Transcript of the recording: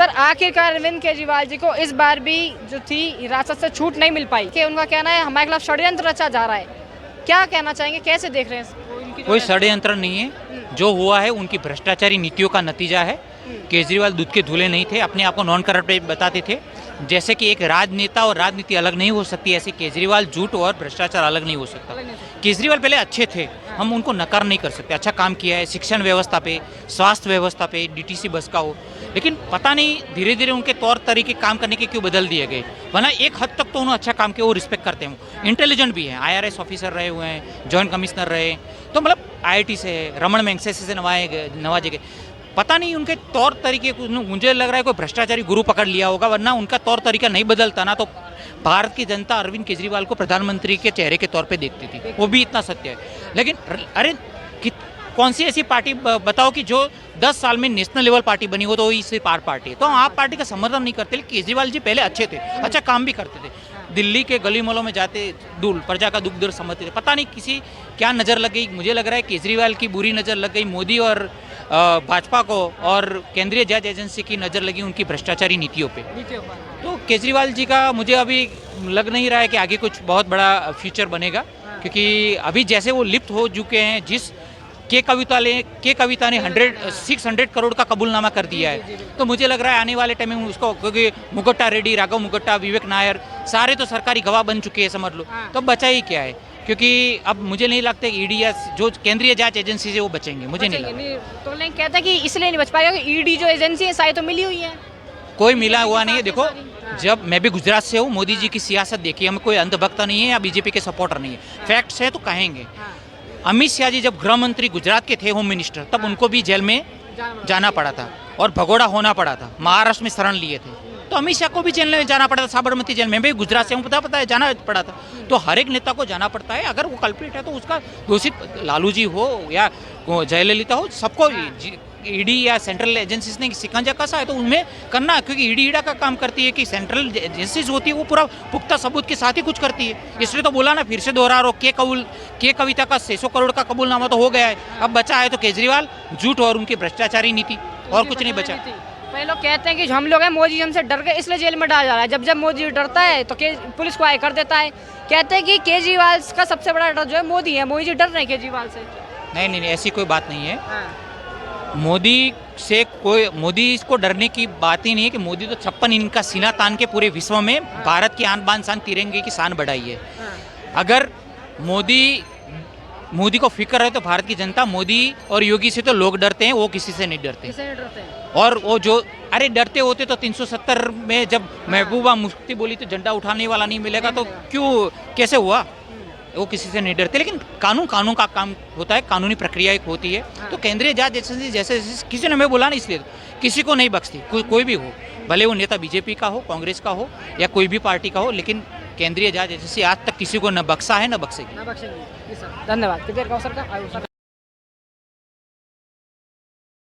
Sir आखिरकार अरविंद केजरीवाल जी को इस बार भी जो थी हिरासत से छूट नहीं मिल पाई कि उनका कहना है हमारे खिलाफ षड्यंत्र रचा जा रहा है, क्या कहना चाहेंगे, कैसे देख रहे हैं? कोई षड्यंत्र नहीं है, जो हुआ है उनकी भ्रष्टाचारी नीतियों का नतीजा है। केजरीवाल दूध के धुले नहीं थे, अपने आप को नॉन करप्ट बताते थे। जैसे कि एक राजनेता और राजनीति अलग नहीं हो सकती, ऐसे केजरीवाल झूठ और भ्रष्टाचार अलग नहीं हो सकता। केजरीवाल पहले अच्छे थे, हम उनको नकार नहीं कर सकते, अच्छा काम किया है शिक्षण व्यवस्था पे, स्वास्थ्य व्यवस्था पे, डीटीसी बस का हो, लेकिन पता नहीं धीरे धीरे उनके तौर तरीके काम करने के क्यों बदल दिए गए। वरना एक हद तक तो उन्होंने अच्छा काम किया, वो रिस्पेक्ट करते हैं, इंटेलिजेंट भी हैं, IRS ऑफिसर रहे हुए हैं, जॉइंट कमिश्नर रहे, तो मतलब IIT से रमन मैग्सेसे से नवाजे गए। पता नहीं उनके तौर तरीके, मुझे लग रहा है कोई भ्रष्टाचारी गुरु पकड़ लिया होगा, वरना उनका तौर तरीका नहीं बदलता ना तो भारत की जनता अरविंद केजरीवाल को प्रधानमंत्री के चेहरे के तौर पे देखती थी, वो भी इतना सत्य है। लेकिन अरे कौन सी ऐसी पार्टी बताओ कि जो 10 साल में नेशनल लेवल पार्टी बनी हो, तो वही सिर्फ आर पार्टी है। तो आप पार्टी का समर्थन नहीं करते, लेकिन केजरीवाल जी पहले अच्छे थे, अच्छा काम भी करते थे, दिल्ली के गली मोहल्लों में जाते, दूर प्रजा का दुख दर्द समझते थे। पता नहीं किसी क्या नज़र लग गई, मुझे लग रहा है केजरीवाल की बुरी नज़र लग गई मोदी और भाजपा को, और केंद्रीय जांच एजेंसी की नज़र लगी उनकी भ्रष्टाचारी नीतियों पे। तो केजरीवाल जी का मुझे अभी लग नहीं रहा है कि आगे कुछ बहुत बड़ा फ्यूचर बनेगा, क्योंकि अभी जैसे वो लिप्त हो चुके हैं, जिस के कविता ने 600 करोड़ का कबूलनामा कर दिया है, तो मुझे लग रहा है आने वाले टाइम में उसको, क्योंकि मुगट्टा रेड्डी, राघव मुगट्टा, विवेक नायर सारे तो सरकारी गवाह बन चुके हैं, समझ लो, तो बचा ही क्या है? क्योंकि अब मुझे नहीं लगता कि ईडी या जो केंद्रीय जांच एजेंसी से वो बचेंगे, मुझे नहीं लगता। तो नहीं कहता कि इसलिए नहीं बच पाएगा कि ईडी जो एजेंसी है सारी तो मिली हुई है, कोई मिला हुआ नहीं है। देखो, जब मैं भी गुजरात से हूँ, मोदी जी की सियासत देखी, हम कोई अंधभक्त नहीं है या बीजेपी के सपोर्टर नहीं है, फैक्ट्स है तो कहेंगे। अमित शाह जी जब गृह मंत्री गुजरात के थे, होम मिनिस्टर, तब उनको भी जेल में जाना पड़ा था और भगोड़ा होना पड़ा था, महाराष्ट्र में शरण लिए थे, तो अमित शाह को भी जेल में जाना पड़ा था, साबरमती जेल में भी गुजरात से हूँ, पता है जाना पड़ा था। तो हर एक नेता को जाना पड़ता है, अगर वो कल्प्रिट है तो उसका दोषित लालू जी हो या जयललिता हो, सबको ईडी या सेंट्रल एजेंसीज ने शिकंजा कसा है तो उनमें करना, क्योंकि ईडी ईडा का काम करती है कि सेंट्रल एजेंसीज होती है वो पूरा पुख्ता सबूत के साथ ही कुछ करती है। इसलिए तो बोला ना, फिर से दोहरा रहा हूं, के कविता का 600 करोड़ का कबूलनामा तो हो गया है, अब बचा है तो केजरीवाल, झूठ और उनकी भ्रष्टाचारी नीति, और कुछ नहीं बचा। पहले लोग कहते हैं कि हम लोग हैं, मोदी हमसे डर गए इसलिए जेल में डाला जा रहा है। जब मोदी डरता है तो पुलिस को आए कर देता है। कहते हैं कि केजरीवाल का सबसे बड़ा डर जो है मोदी है, मोदी जी डर रहे हैं केजरीवाल से। नहीं, ऐसी कोई बात नहीं है। मोदी से कोई, मोदी को डरने की बात ही नहीं है कि मोदी तो 56 इनका सीना तान के पूरे विश्व में भारत की आन बान शान तिरंगे की शान बढ़ाई है। अगर मोदी को फिक्र है तो भारत की जनता, मोदी और योगी से तो लोग डरते हैं, वो किसी से नहीं डरते। और वो जो अरे डरते होते तो 370 में जब महबूबा मुफ्ती बोली तो झंडा उठाने वाला नहीं मिलेगा, तो क्यों, कैसे हुआ? वो किसी से नहीं डरते। लेकिन कानून का काम होता है, कानूनी प्रक्रिया एक होती है। तो केंद्रीय जांच एजेंसी जैसे किसी ने, मैं बोला ना, इसलिए किसी को नहीं बख्शती, कोई भी हो, भले वो नेता बीजेपी का हो, कांग्रेस का हो या कोई भी पार्टी का हो, लेकिन केंद्रीय जांच एजेंसी आज तक किसी को न बख्शा है न बख्शेगी। धन्यवाद।